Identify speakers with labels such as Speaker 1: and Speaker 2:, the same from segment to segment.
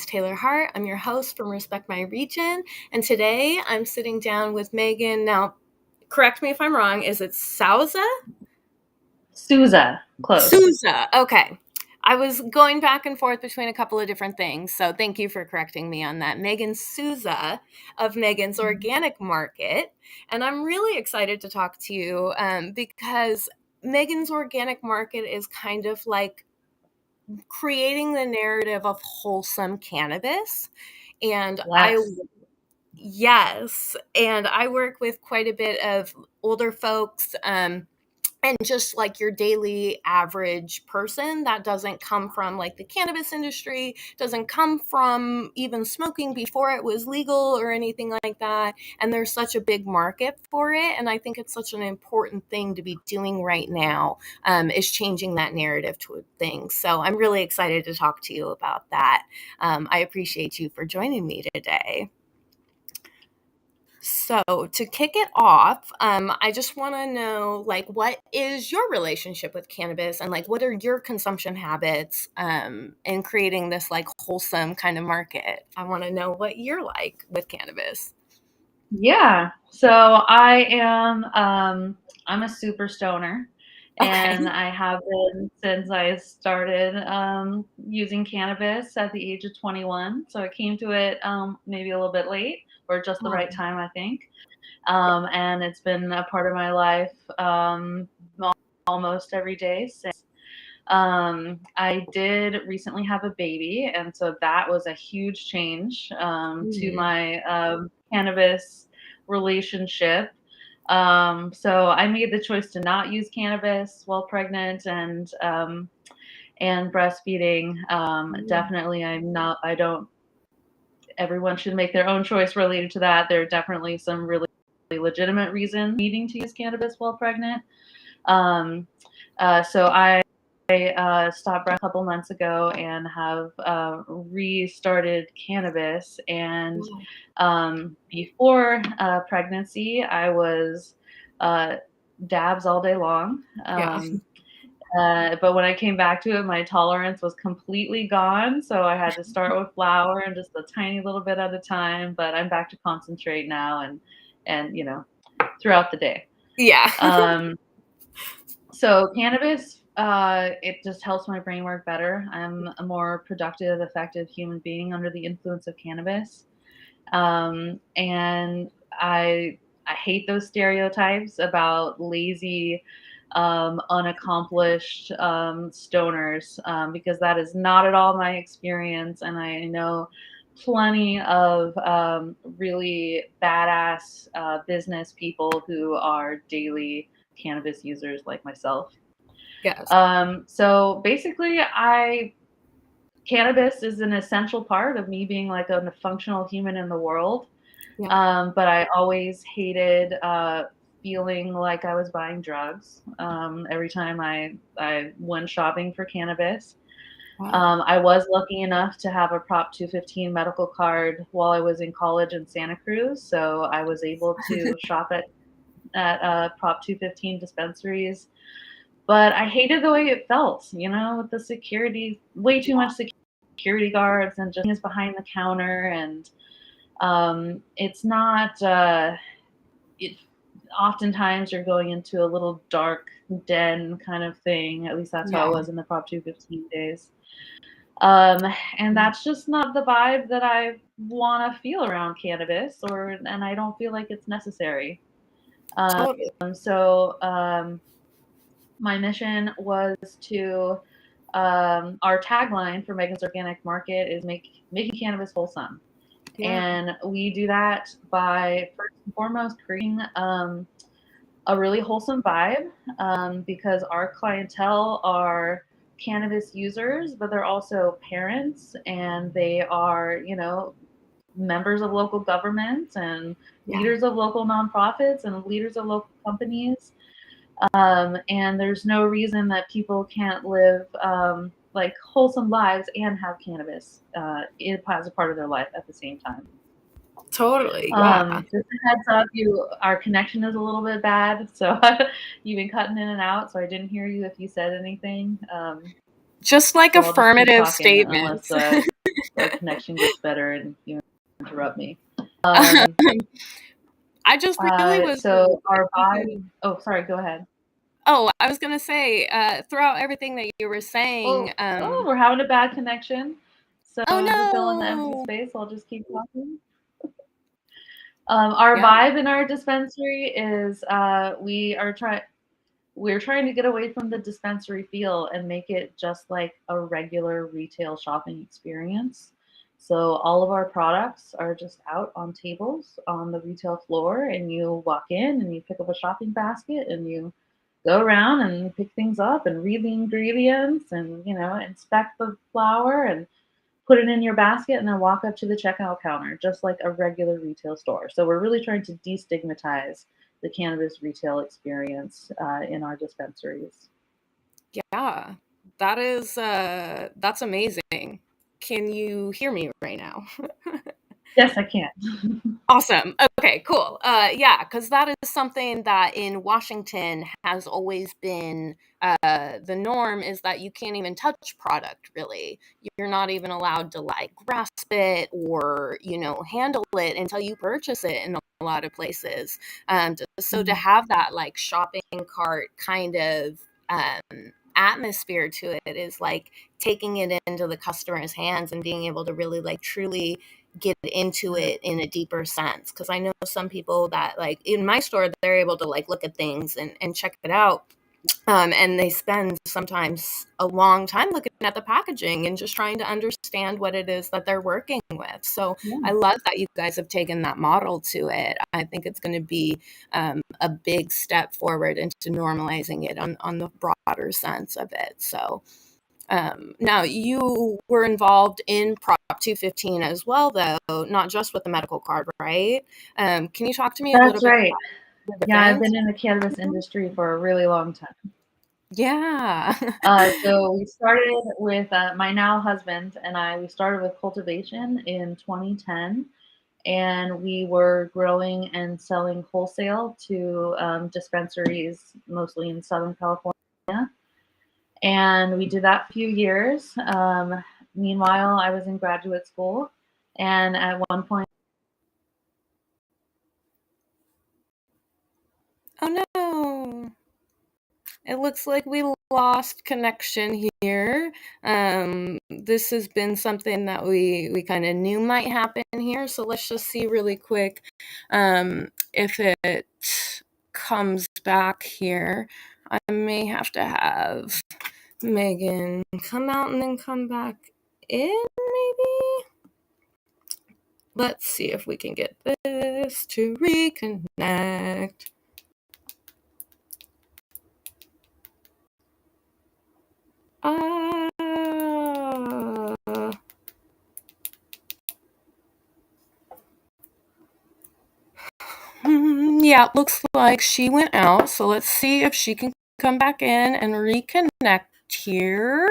Speaker 1: is Taylor Hart. I'm your host from Respect My Region, and today I'm sitting down with Megan. Now, correct me if I'm wrong, is it Souza?
Speaker 2: Souza, close.
Speaker 1: Souza, okay. I was going back and forth between a couple of different things, so thank you for correcting me on that. Megan Souza of Megan's Organic Market, and I'm really excited to talk to you because Megan's Organic Market is kind of like creating the narrative of wholesome cannabis. And yes, and I work with quite a bit of older folks, and just like your daily average person that doesn't come from like the cannabis industry, doesn't come from even smoking before it was legal or anything like that. And there's such a big market for it. And I think it's such an important thing to be doing right now, is changing that narrative to things. So I'm really excited to talk to you about that. I appreciate you for joining me today. So to kick it off, I just want to know, like, what is your relationship with cannabis, and like, what are your consumption habits in creating this like wholesome kind of market? I want to know what you're like with cannabis.
Speaker 2: Yeah. So I'm a super stoner,
Speaker 1: Okay.
Speaker 2: and I have been since I started using cannabis at the age of 21. So I came to it maybe a little bit late or just the right time, I think. And it's been a part of my life almost every day since. I did recently have a baby, and so that was a huge change to my cannabis relationship. So I made the choice to not use cannabis while pregnant and breastfeeding. Definitely, I don't. Everyone should make their own choice related to that. There are definitely some really legitimate reasons needing to use cannabis while pregnant. So I stopped a couple months ago and have restarted cannabis. And before pregnancy, I was dabs all day long. But when I came back to it, my tolerance was completely gone. So I had to start with flower and just a tiny little bit at a time. But I'm back to concentrate now and throughout the day.
Speaker 1: Yeah.
Speaker 2: So cannabis, it just helps my brain work better. I'm a more productive, effective human being under the influence of cannabis. And I hate those stereotypes about lazy, unaccomplished stoners, because that is not at all my experience. And I know plenty of really badass business people who are daily cannabis users like myself.
Speaker 1: Yes.
Speaker 2: So basically, cannabis is an essential part of me being like a functional human in the world.
Speaker 1: Yeah.
Speaker 2: But I always hated feeling like I was buying drugs every time I went shopping for cannabis.
Speaker 1: Wow.
Speaker 2: I was lucky enough to have a Prop 215 medical card while I was in college in Santa Cruz, so I was able to shop at Prop 215 dispensaries. But I hated the way it felt, with the security, way too much security guards and just behind the counter. And it's not, oftentimes you're going into a little dark den kind of thing. At least that's how it was in the Prop 215 days. And that's just not the vibe that I want to feel around cannabis, and I don't feel like it's necessary.
Speaker 1: Totally.
Speaker 2: So my mission was to, our tagline for Megan's Organic Market is making cannabis wholesome.
Speaker 1: Yeah.
Speaker 2: And we do that by first and foremost creating a really wholesome vibe, because our clientele are cannabis users, but they're also parents, and they are, members of local governments and leaders of local nonprofits and leaders of local companies. And there's no reason that people can't live like wholesome lives and have cannabis as a part of their life at the same time.
Speaker 1: Totally. Yeah.
Speaker 2: Just a heads up, our connection is a little bit bad, so you've been cutting in and out, so I didn't hear you if you said anything.
Speaker 1: Just like
Speaker 2: So I'll just keep
Speaker 1: affirmative
Speaker 2: talking unless
Speaker 1: statements.
Speaker 2: our connection gets better and you interrupt me.
Speaker 1: I just really was.
Speaker 2: So our vibe. Oh, sorry. Go ahead.
Speaker 1: Oh, I was gonna say, throughout everything that you were saying.
Speaker 2: We're having a bad connection. So
Speaker 1: Oh
Speaker 2: to fill in the empty
Speaker 1: no!
Speaker 2: space, I'll just keep talking. Our
Speaker 1: Yeah.
Speaker 2: vibe in our dispensary is we're trying to get away from the dispensary feel and make it just like a regular retail shopping experience. So all of our products are just out on tables on the retail floor, and you walk in and you pick up a shopping basket and you go around and pick things up and read the ingredients and inspect the flour and put it in your basket and then walk up to the checkout counter just like a regular retail store. So we're really trying to destigmatize the cannabis retail experience in our dispensaries.
Speaker 1: Yeah, that's amazing. Can you hear me right now?
Speaker 2: Yes, I can.
Speaker 1: Awesome. Okay, cool. Yeah, because that is something that in Washington has always been the norm is that you can't even touch product really. You're not even allowed to like grasp it or, handle it until you purchase it in a lot of places. So to have that like shopping cart kind of atmosphere to it is like taking it into the customer's hands and being able to really like truly get into it in a deeper sense. Because I know some people that like in my store, they're able to like look at things and check it out. And they spend sometimes a long time looking at the packaging and just trying to understand what it is that they're working with. So
Speaker 2: Yeah.
Speaker 1: I love that you guys have taken that model to it. I think it's going to be a big step forward into normalizing it on the broader sense of it. So now you were involved in Prop 215 as well, though, not just with the medical card, right? Can you talk to me a little
Speaker 2: That's
Speaker 1: bit
Speaker 2: right.
Speaker 1: about the
Speaker 2: Yeah, I've
Speaker 1: difference?
Speaker 2: been in the cannabis industry for a really long time.
Speaker 1: Yeah.
Speaker 2: So we started with my now husband and I. We started with cultivation in 2010, and we were growing and selling wholesale to dispensaries, mostly in Southern California. And we did that for a few years. Meanwhile, I was in graduate school, and at one point,
Speaker 1: Oh no. It looks like we lost connection here. This has been something that we kind of knew might happen here. So let's just see really quick if it comes back here. I may have to have Megan come out and then come back in, maybe? Let's see if we can get this to reconnect. Yeah, it looks like she went out. So let's see if she can come back in and reconnect here.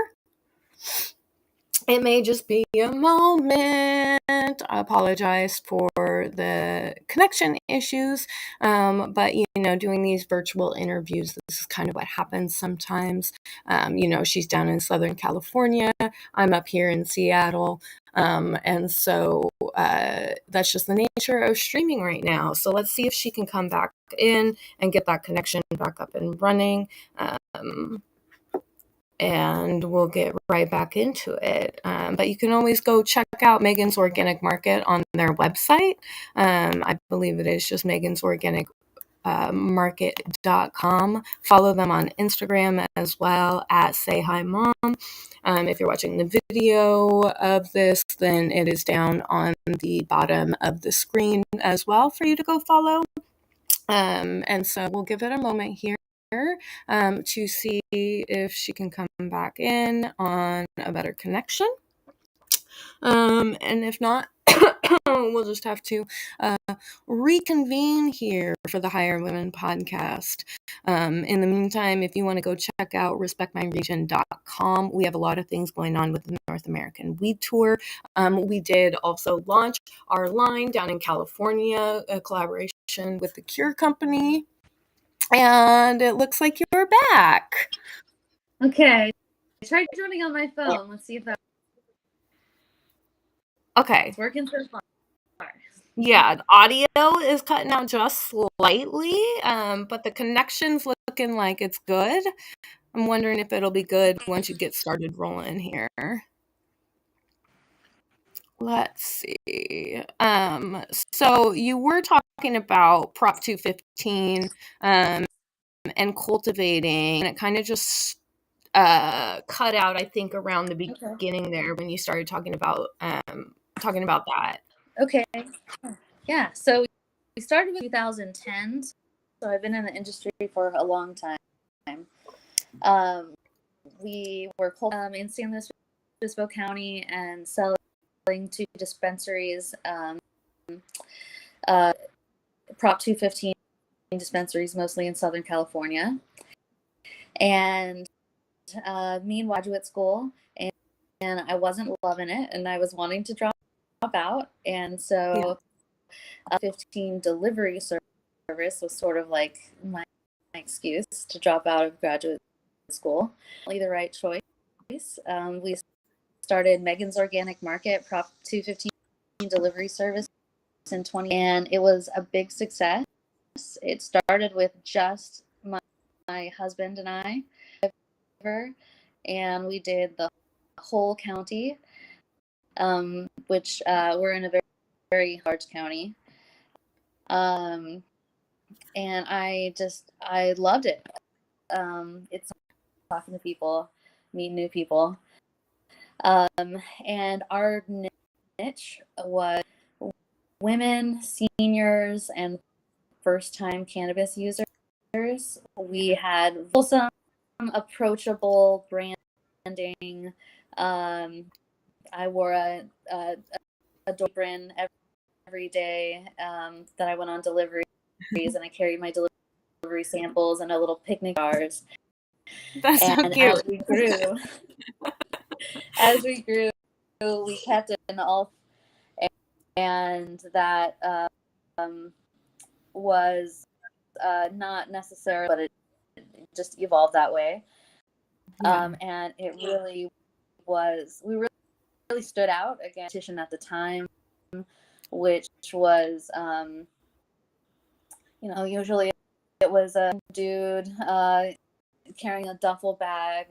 Speaker 1: It may just be a moment. I apologize for the connection issues. But, doing these virtual interviews, this is kind of what happens sometimes. She's down in Southern California. I'm up here in Seattle. And so that's just the nature of streaming right now. So let's see if she can come back in and get that connection back up and running. And we'll get right back into it. But you can always go check out Megan's Organic Market on their website. I believe it is just Megan's Organic market.com. Follow them on Instagram as well at Say Hi Mom. If you're watching the video of this, then it is down on the bottom of the screen as well for you to go follow. And so we'll give it a moment here to see if she can come back in on a better connection. And if not, we'll just have to reconvene here for the Higher Women podcast. In the meantime, if you want to go check out respectmyregion.com, we have a lot of things going on with the North American Weed Tour. We did also launch our line down in California, a collaboration with the Cure Company. And it looks like you're back.
Speaker 2: okay. tried joining on my phone. Let's see if that.
Speaker 1: Okay.
Speaker 2: It's working so far.
Speaker 1: Yeah, the audio is cutting out just slightly, but the connection's looking like it's good. I'm wondering if it'll be good once you get started rolling here. Let's see. So you were talking about Prop 215 and cultivating, and it kind of just cut out, I think, around the beginning there when you started talking about that.
Speaker 2: Okay. Yeah. So we started in 2010. So I've been in the industry for a long time. We were in San Luis Obispo County and selling to dispensaries, Prop 215 dispensaries, mostly in Southern California. And meanwhile, graduate school, and I wasn't loving it, and I was wanting to drop out. And so 15 delivery service was sort of like my excuse to drop out of graduate school. Only the right choice. We started Megan's Organic Market, Prop 215 delivery service in 20, and it was a big success. It started with just my husband and I, and we did the whole county, which we're in a very, very large county. And I loved it. It's talking to people, meeting new people. And our niche was women, seniors, and first-time cannabis users. We had Wholesome, approachable branding. I wore a brand every day that I went on deliveries, and I carried my delivery samples in a little picnic jars.
Speaker 1: That's so cute.
Speaker 2: As we grew, we kept it in all, and that was not necessarily, but it just evolved that way. And it really was, we really stood out against competition at the time, which was, usually it was a dude carrying a duffel bag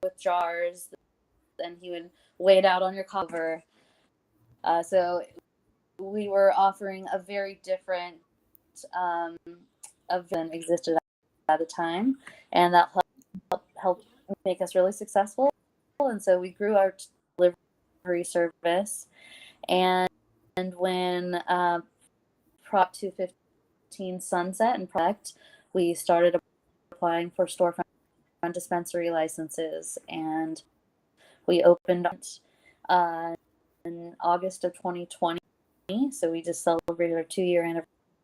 Speaker 2: with jars, and he would weigh it out on your cover. So we were offering a very different event existed at the time, and that helped make us really successful. And so we grew our delivery service. And when Prop 215 sunset and project, we started applying for storefront dispensary licenses, and we opened in August of 2020. So we just celebrated our 2-year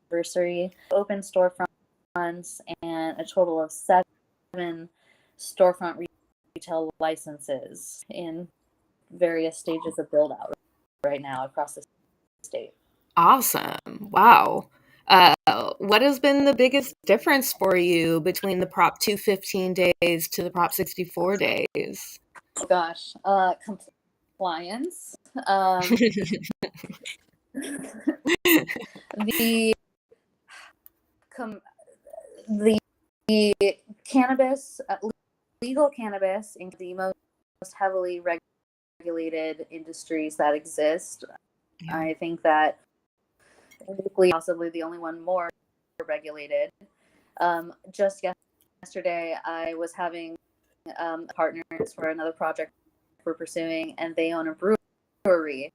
Speaker 2: anniversary. Opened storefronts and a total of 7 storefront retail licenses in various stages of build out right now across the state.
Speaker 1: Awesome. Wow. What has been the biggest difference for you between the Prop 215 days to the Prop 64 days?
Speaker 2: Oh gosh, compliance. The cannabis, legal cannabis, in the most heavily regulated industries that exist. Yeah. I think that possibly the only one more regulated. Just yesterday, I was having partners for another project we're pursuing, and they own a brewery,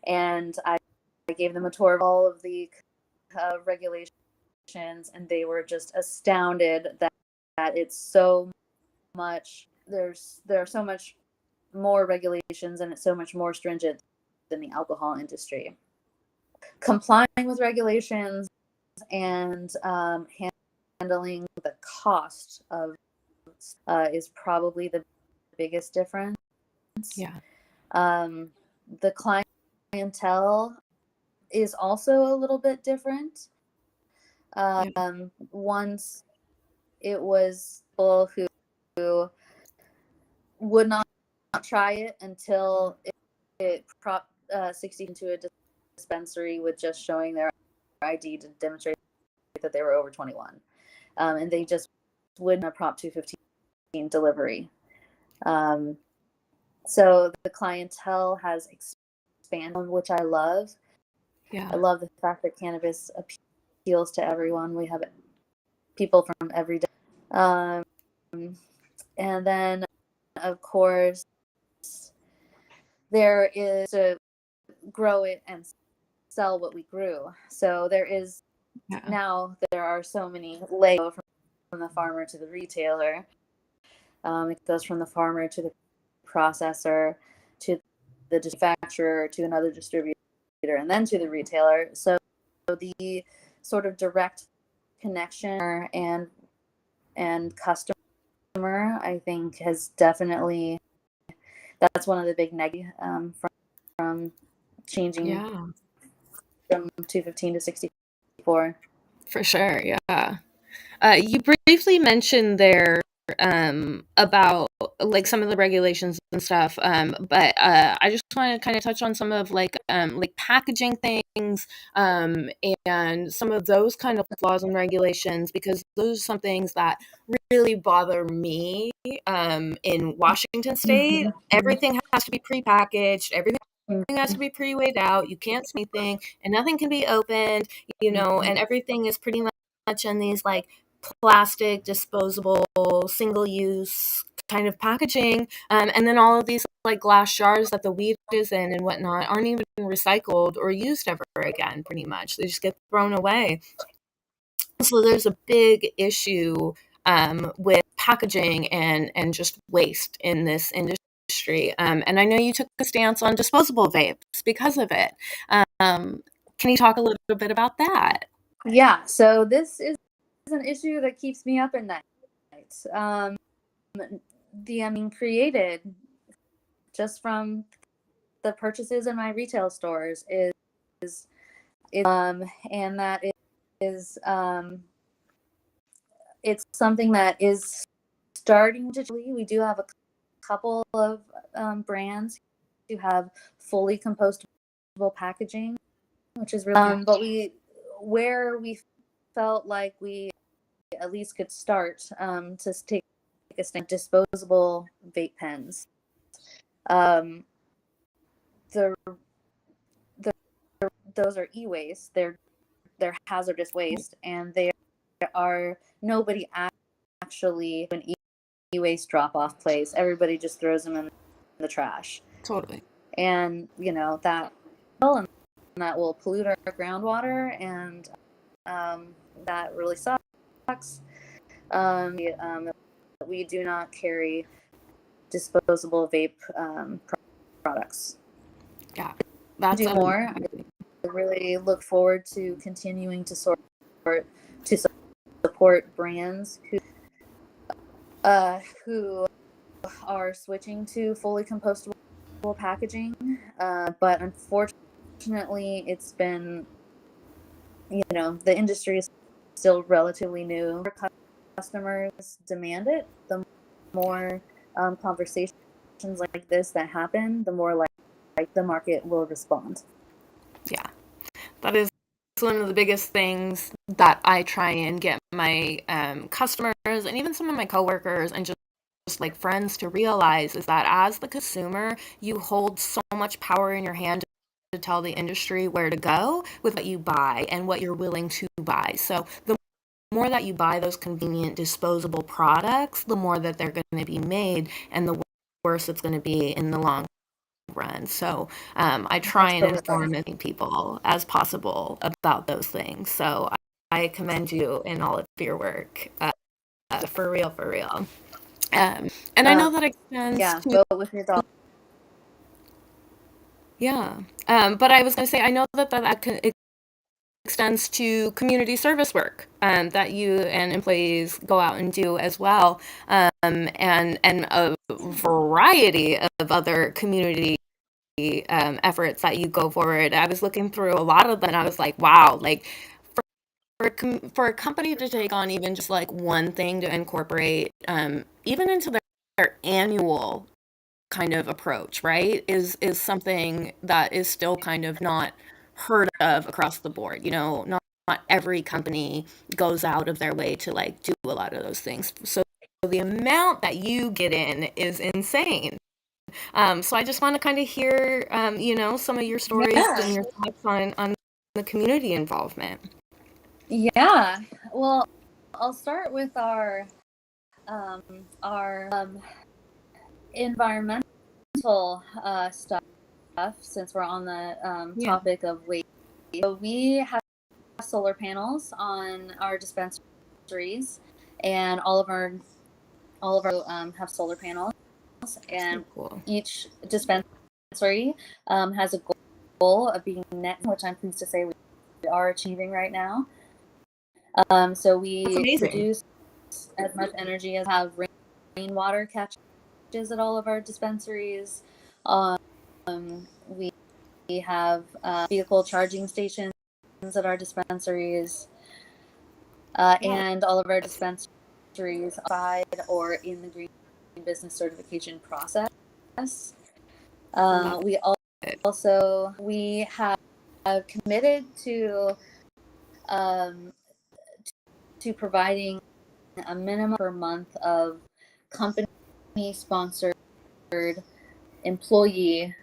Speaker 2: and I gave them a tour of all of the regulations, and they were just astounded that it's so much. There are so much more regulations, and it's so much more stringent than the alcohol industry. Complying with regulations and handling the cost of is probably the biggest difference.
Speaker 1: Yeah.
Speaker 2: The clientele is also a little bit different. Once it was people who would not try it until it prop 60 into a dispensary with just showing their ID to demonstrate that they were over 21. And they just wouldn't Prop 215 delivery. So the clientele has expanded, which I love.
Speaker 1: Yeah.
Speaker 2: I love the fact that cannabis appeals to everyone. We have people from every day. And then, of course, there is to grow it and sell what we grew. So there is now there are so many layers from the farmer to the retailer. It goes from the farmer to the processor to the manufacturer to another distributor and then to the retailer. So the sort of direct connection and customer, I think, has definitely, that's one of the big negatives from changing from 215 to 64.
Speaker 1: For sure, yeah. You briefly mentioned there about like some of the regulations and stuff, but I just want to kind of touch on some of like packaging things and some of those kind of laws and regulations, because those are some things that really bother me in Washington State. Everything has to be prepackaged. Everything has to be pre-weighed out. You can't see anything, and nothing can be opened, and everything is pretty much in these like plastic, disposable, single-use kind of packaging, and then all of these like glass jars that the weed is in and whatnot aren't even recycled or used ever again. Pretty much, they just get thrown away. So there's a big issue with packaging and just waste in this industry. And I know you took a stance on disposable vapes because of it. Can you talk a little bit about that?
Speaker 2: Yeah. So this is an issue that keeps me up at night. Created just from the purchases in my retail stores is and that is it's something that is starting to. We do have a couple of brands who have fully compostable packaging, which is really but where we felt like we at least could start to take a stand, disposable vape pens. Those are e-waste. They're hazardous waste, and they are nobody actually an e-waste drop-off place. Everybody just throws them in the trash.
Speaker 1: Totally.
Speaker 2: And that will pollute our groundwater, and that really sucks. We do not carry disposable vape products.
Speaker 1: Yeah,
Speaker 2: that's do more. I really look forward to continuing to support brands who are switching to fully compostable packaging. But unfortunately, it's been, the industry is still relatively new. Customers demand it. The more conversations like this that happen, the more like the market will respond.
Speaker 1: Yeah, that is one of the biggest things that I try and get my customers and even some of my coworkers and just like friends to realize is that as the consumer, you hold so much power in your hand to tell the industry where to go with what you buy and what you're willing to buy. So the more that you buy those convenient disposable products, the more that they're going to be made and the worse it's going to be in the long run. So I try and inform as many people as possible about those things. So I commend you in all of your work. For real, for real. And I know that extends to...
Speaker 2: vote with your dog.
Speaker 1: Yeah. But I was going to say, I know that extends to community service work that you and employees go out and do as well, and a variety of other community efforts that you go forward. I was looking through a lot of them and I was like, wow, like for a company to take on even just like one thing to incorporate even into their annual kind of approach, right, is something that is still kind of not heard of across the board. Not every company goes out of their way to like do a lot of those things. So the amount that you get in is insane. So I just want to kind of hear, some of your stories
Speaker 3: Yeah.
Speaker 1: and your thoughts on the community involvement.
Speaker 3: Yeah. Well, I'll start with um, our environmental stuff since we're on the
Speaker 1: Yeah.
Speaker 3: topic of waste. So we have solar panels on our dispensaries, and all of our have solar panels, and
Speaker 1: So cool.
Speaker 3: each dispensary has a goal of being net, which I'm pleased to say we are achieving right now. So
Speaker 1: That's
Speaker 3: we
Speaker 1: amazing.
Speaker 3: produce as much energy as have rainwater catches at all of our dispensaries. Um, we have vehicle charging stations at our dispensaries, and all of our dispensaries outside or in the green business certification process.
Speaker 1: Love
Speaker 3: We
Speaker 1: it.
Speaker 3: we have committed um, to providing a minimum per month of company sponsored employee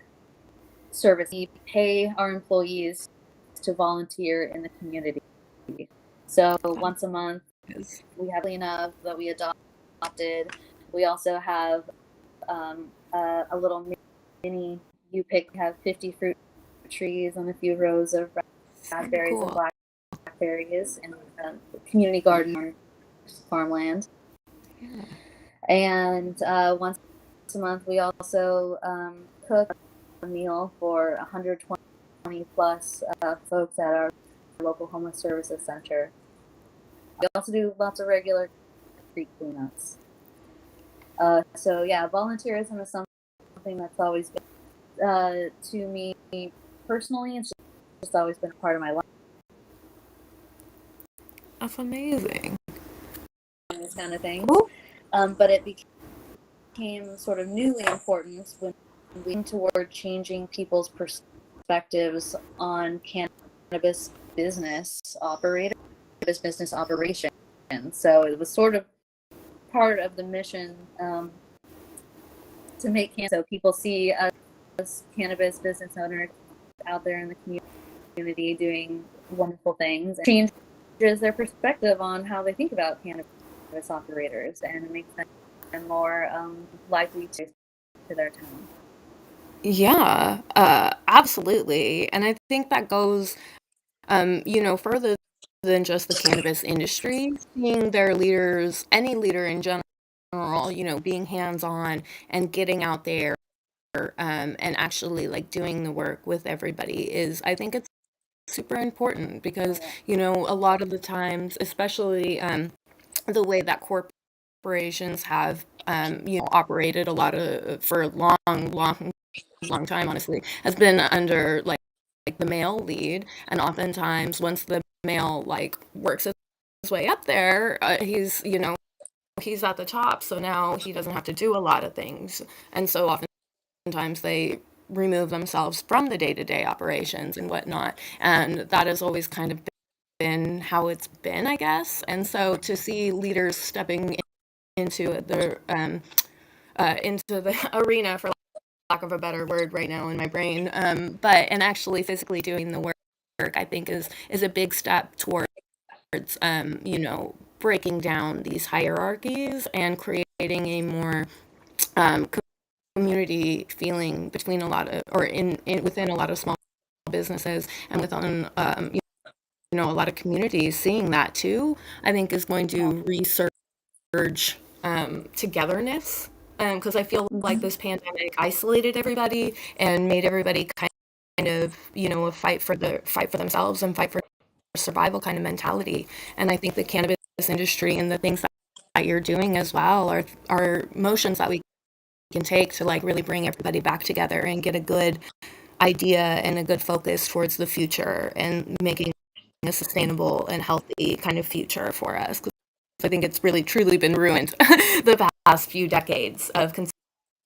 Speaker 3: service. We pay our employees to volunteer in the community. So
Speaker 1: That
Speaker 3: once a month,
Speaker 1: is
Speaker 3: we have cleanup that we adopted. We also have a little mini you pick. We have 50 fruit trees and a few rows of
Speaker 1: so
Speaker 3: raspberries and
Speaker 1: cool.
Speaker 3: blackberries in community garden or farmland.
Speaker 1: Yeah.
Speaker 3: And once a month, we also cook a meal for 120 plus folks at our local homeless services center. We also do lots of regular creek cleanups. So yeah, volunteerism is something that's always been to me personally. It's just always been a part of my life.
Speaker 1: That's amazing.
Speaker 3: These kind of things,
Speaker 1: Cool.
Speaker 3: but it became sort of newly important when we went toward changing people's perspectives on cannabis business operation. So it was sort of part of the mission to make cannabis so people see us as cannabis business owners out there in the community doing wonderful things, and changes their perspective on how they think about cannabis operators, and it makes them more likely to their town.
Speaker 1: Yeah, absolutely. And I think that goes, further than just the cannabis industry, seeing their leaders, any leader in general, being hands-on and getting out there, and actually like doing the work with everybody is, I think it's super important
Speaker 3: Oh
Speaker 1: because,
Speaker 3: yeah.
Speaker 1: a lot of the times, especially the way that corporations have, operated a lot of for a long time, honestly, has been under like the male lead, and oftentimes once the male like works his way up there, he's at the top, so now he doesn't have to do a lot of things, and so oftentimes they remove themselves from the day-to-day operations and whatnot, and that has always kind of been how it's been, I guess. And so to see leaders stepping into the arena, for lack of a better word right now in my brain, but and actually physically doing the work, I think is a big step towards, breaking down these hierarchies and creating a more um, community feeling between a lot of, or in within a lot of small businesses, and within, a lot of communities. Seeing that too, I think, is going to resurge togetherness, because I feel like
Speaker 3: Mm-hmm.
Speaker 1: this pandemic isolated everybody and made everybody kind of, fight for themselves and fight for survival kind of mentality. And I think the cannabis industry and the things that you're doing as well are motions that we can take to like really bring everybody back together and get a good idea and a good focus towards the future and making a sustainable and healthy kind of future for us. 'Cause I think it's really truly been ruined the past few decades of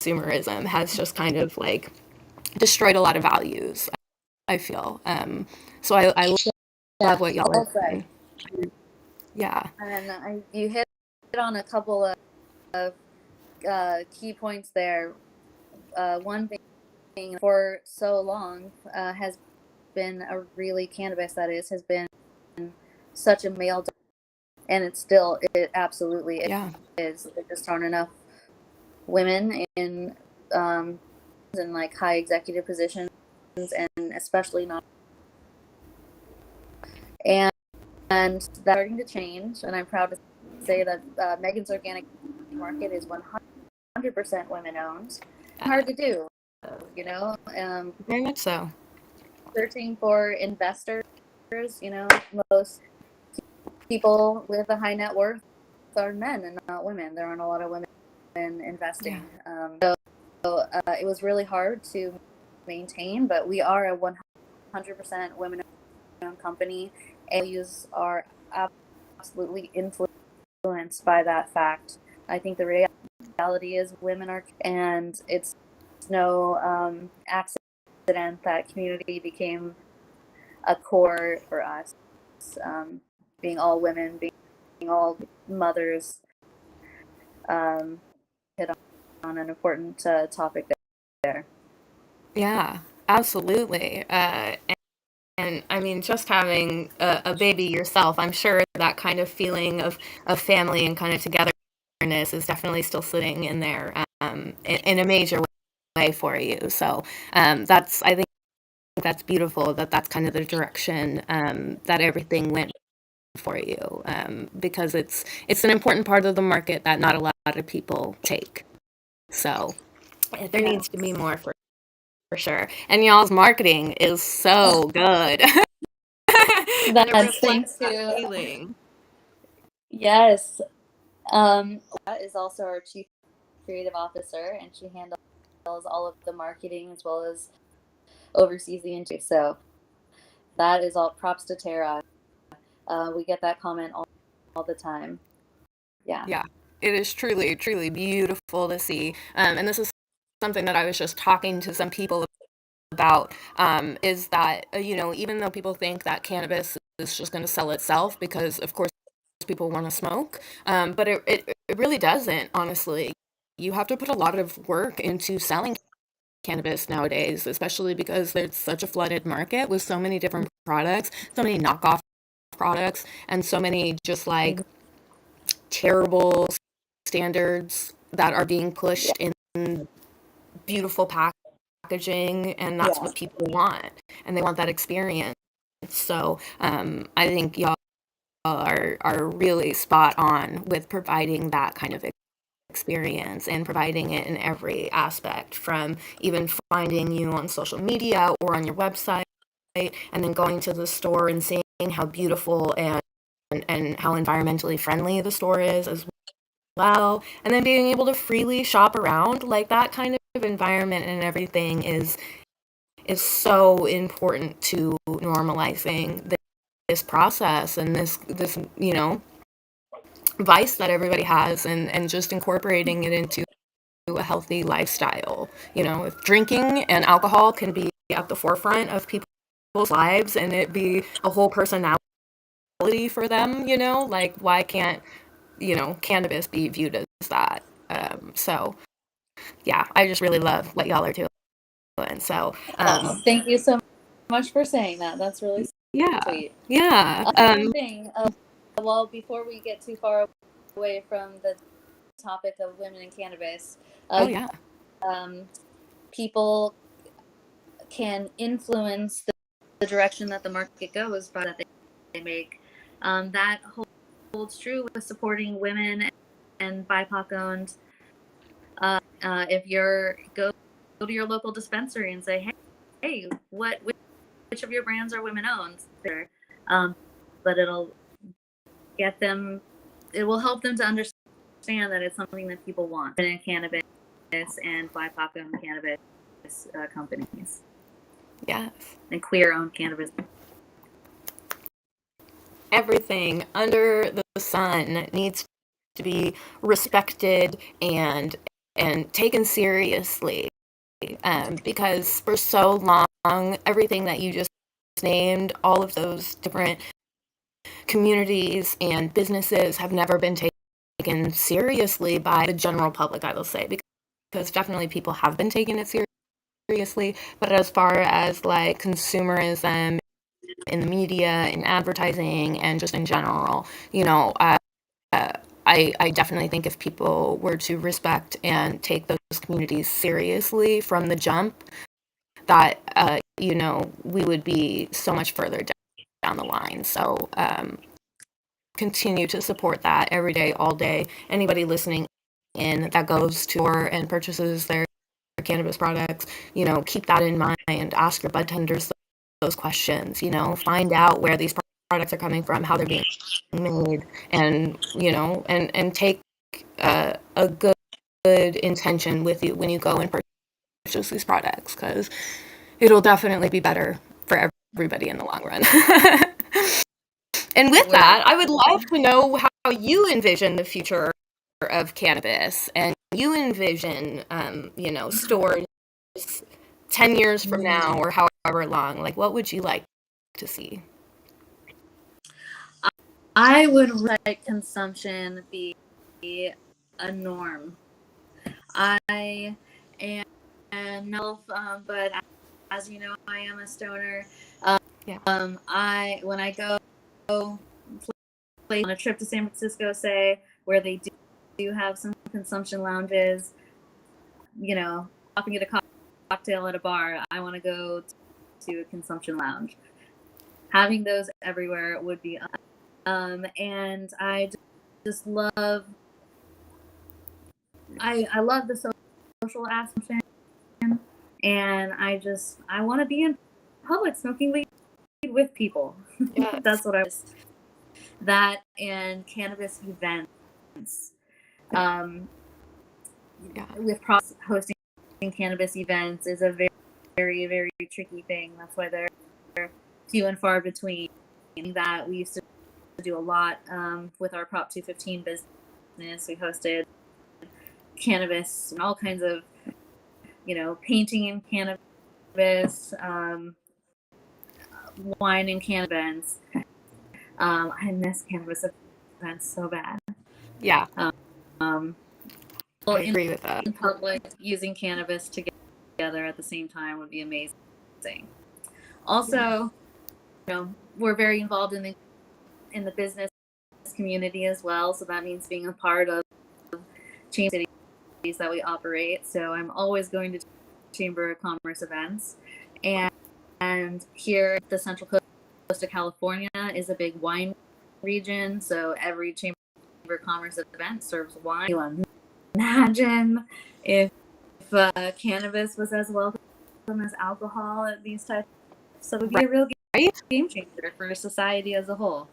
Speaker 1: consumerism has just kind of like destroyed a lot of values, I feel. So I love what y'all are doing. Yeah.
Speaker 3: And you hit on a couple of key points there. One being, for so long has been a really cannabis, that is, has been such a male, and it absolutely is. There just aren't enough women in like high executive positions, and especially not. And that's starting to change, and I'm proud to say that Megan's Organic Market is 100% women owned. Hard to do, you know.
Speaker 1: Very much so.
Speaker 3: Searching for investors, you know, most people with a high net worth are men and not women. There aren't a lot of women investing. So it was really hard to maintain, but we are a 100% women-owned company. Values are absolutely influenced by that fact. I think the reality is women are, and it's no accident that community became a core for us. Being all women, being all mothers, hit on an important topic there.
Speaker 1: Yeah, absolutely. And I mean, just having a baby yourself, I'm sure that kind of feeling of family and kind of togetherness is definitely still sitting in there in a major way for you. So I think that's beautiful that that's kind of the direction that everything went for you, because it's an important part of the market that not a lot of people take. So there needs to be more for sure. And y'all's marketing is so good.
Speaker 3: That's thanks to
Speaker 1: feeling.
Speaker 3: Yes. Is also our chief creative officer, and she handles all of the marketing as well as oversees the industry. So that is all props to Tara. We get that comment all the time. Yeah.
Speaker 1: It is truly, truly beautiful to see. And this is something that I was just talking to some people about, is that, even though people think that cannabis is just going to sell itself because, of course, people want to smoke, but it really doesn't, honestly. You have to put a lot of work into selling cannabis nowadays, especially because there's such a flooded market with so many different products, so many knockoff products, and so many just like terrible standards that are being pushed in beautiful packaging, and that's what people want, and they want that experience. So I think y'all are really spot on with providing that kind of experience and providing it in every aspect, from even finding you on social media or on your website, and then going to the store and seeing how beautiful and how environmentally friendly the store is as well, and then being able to freely shop around. Like, that kind of environment and everything is so important to normalizing this process and this vice that everybody has, and just incorporating it into a healthy lifestyle. If drinking and alcohol can be at the forefront of people's lives and it be a whole personality for them, like, why can't cannabis be viewed as that? So yeah, I just really love what y'all are doing. So
Speaker 3: thank you so much for saying that. That's really sweet.
Speaker 1: Yeah.
Speaker 3: One thing, well, before we get too far away from the topic of women in cannabis, people can influence the direction that the market goes by that they make. That holds true with supporting women and BIPOC owned. If you're go to your local dispensary and say, hey, which of your brands are women owned? But it will help them to understand that it's something that people want in cannabis and BIPOC owned cannabis companies.
Speaker 1: Yes.
Speaker 3: And queer owned cannabis.
Speaker 1: Everything under the sun needs to be respected and and taken seriously, because for so long, everything that you just named, all of those different communities and businesses have never been taken seriously by the general public, I will say, because definitely people have been taking it seriously, but as far as like consumerism in the media, in advertising, and just in general, uh, I definitely think if people were to respect and take those communities seriously from the jump, that we would be so much further down the line. So continue to support that every day, all day. Anybody listening in that goes to or and purchases their cannabis products, keep that in mind. Ask your bud tenders those questions. Find out where these products are coming from, how they're being made, and and take a good intention with you when you go and purchase these products, because it'll definitely be better for everybody in the long run. And with that, I would love to know how you envision the future of cannabis, and you envision, stores 10 years from now or however long. Like, what would you like to see?
Speaker 3: I would like consumption be a norm. I am not, but as you know, I am a stoner.
Speaker 1: Yeah.
Speaker 3: When I go play on a trip to San Francisco, say, where they do have some consumption lounges, stopping at a cocktail at a bar, I want to go to a consumption lounge. Having those everywhere would be, and I just love. I love the social aspect, and I want to be in public smoking weed with people.
Speaker 1: Yes.
Speaker 3: That's what I was. That and cannabis events. With hosting cannabis events is a very, very, very tricky thing. That's why they're few and far between. That we used to do a lot with our Prop 215 business. We hosted cannabis and all kinds of, painting in cannabis, wine and cannabis. I miss cannabis events so bad.
Speaker 1: Yeah.
Speaker 3: I
Speaker 1: agree with that.
Speaker 3: In public, using cannabis together at the same time would be amazing. Also, we're very involved in the business community as well, so that means being a part of chamber cities that we operate. So I'm always going to Chamber of Commerce events, and here the Central Coast of California is a big wine region, so every Chamber of Commerce event serves wine. You imagine if cannabis was as welcome as alcohol at these types, so it would be a real game changer for society as a whole.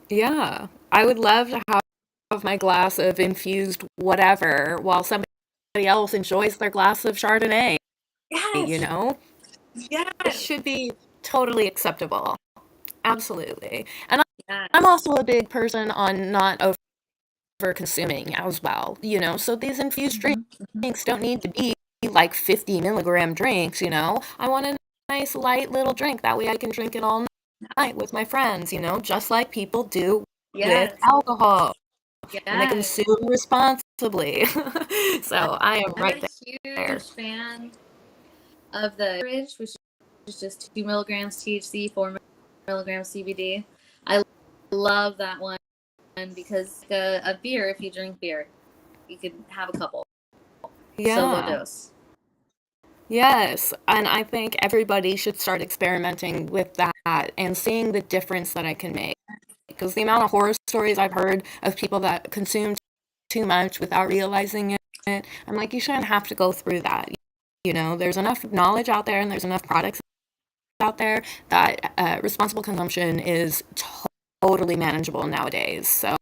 Speaker 1: Yeah, I would love to have my glass of infused whatever while somebody else enjoys their glass of Chardonnay.
Speaker 3: Yes.
Speaker 1: Yes. It should be totally acceptable. Absolutely. And I'm also a big person on not over consuming as well, so these infused drinks don't need to be like 50 milligram drinks. I want a nice light little drink, that way I can drink it all night with my friends, just like people do with alcohol. And I consume responsibly. So I am right there.
Speaker 3: I'm a huge fan of the beverage, which is just 2 milligrams THC, 4 milligrams CBD. I love that one because a beer, if you drink beer, you could have a couple.
Speaker 1: Yeah.
Speaker 3: So low dose.
Speaker 1: Yes, and I think everybody should start experimenting with that and seeing the difference that I can make. Because the amount of horror stories I've heard of people that consume too much without realizing it, I'm like, you shouldn't have to go through that. There's enough knowledge out there and there's enough products out there that responsible consumption is totally manageable nowadays. So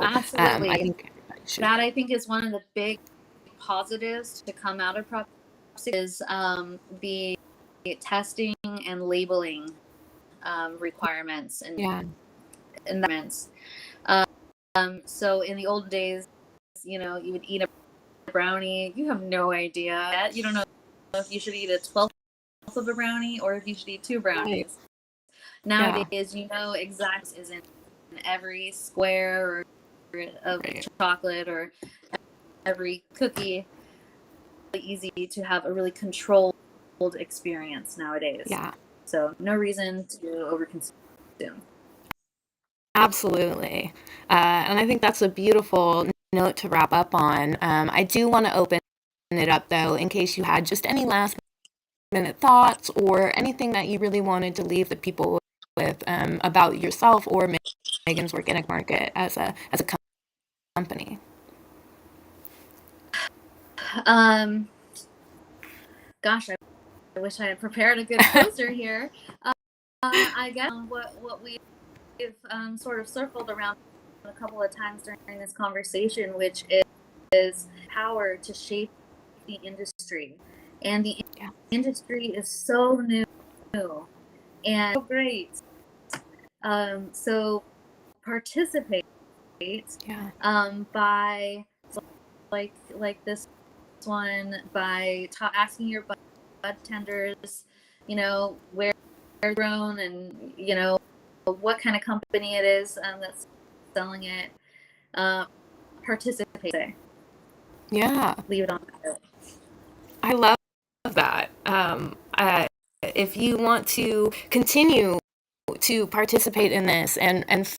Speaker 3: absolutely,
Speaker 1: I think
Speaker 3: I think is one of the big positives to come out of Prop 6 is the testing and labeling requirements and environments. So in the old days, you would eat a brownie, you have no idea. You don't know if you should eat a 12th of a brownie or if you should eat 2 brownies. Nowadays, you know exactly is in every square of chocolate or every cookie. It's easy to have a really controlled experience nowadays.
Speaker 1: Yeah.
Speaker 3: So no reason to overconsume.
Speaker 1: Absolutely. And I think that's a beautiful note to wrap up on. I do want to open it up, though, in case you had just any last minute thoughts or anything that you really wanted to leave the people with about yourself or Megan's Organic Market as a company.
Speaker 3: Gosh, I wish I had prepared a good closer here. I guess what we've sort of circled around a couple of times during this conversation, which is power to shape the industry. And the industry is so new and so great. So participate by like this one by asking your bud tenders, you know, where they're grown and you know what kind of company it is that's selling it. Participate.
Speaker 1: Yeah.
Speaker 3: Leave it on that.
Speaker 1: I love that. If you want to continue to participate in this and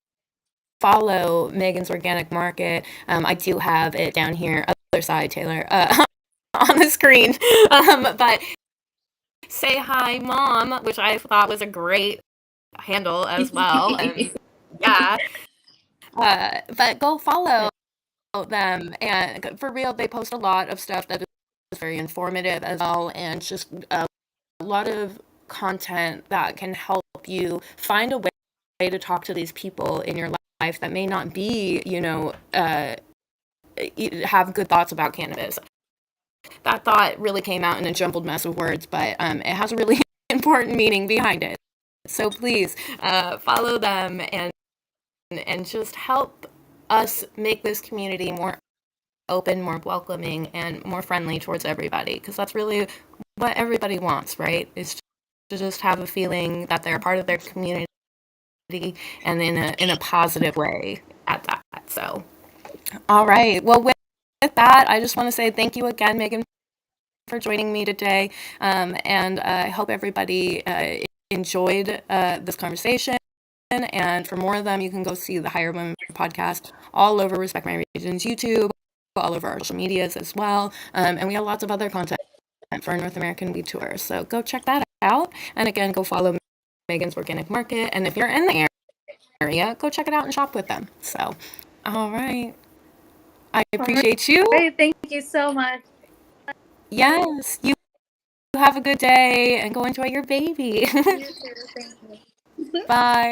Speaker 1: follow Megan's Organic Market, I do have it down here, other side, Taylor, on the screen. But say hi, Mom, which I thought was a great handle as well. Yeah. But go follow them, and for real, they post a lot of stuff that is very informative as well, and just a lot of content that can help you find a way to talk to these people in your life that may not be, you know, have good thoughts about cannabis. That thought really came out in a jumbled mess of words, but it has a really important meaning behind it. So please follow them and just help us make this community more open, more welcoming, and more friendly towards everybody, because that's really what everybody wants, right? Is to just have a feeling that they're part of their community and in a positive way at that. So, all right. Well, with that, I just want to say thank you again, Megan, for joining me today, and I hope everybody enjoyed this conversation. And for more of them, you can go see the Higher Women podcast all over Respect My Region's YouTube, all over our social medias as well. And we have lots of other content for our North American Weed Tour. So go check that out. And again, go follow Megan's Organic Market. And if you're in the area, go check it out and shop with them. So, all right. I appreciate you.
Speaker 3: Great. Thank you so much.
Speaker 1: Yes. You have a good day and go enjoy your baby.
Speaker 3: You too. Thank you.
Speaker 1: Bye.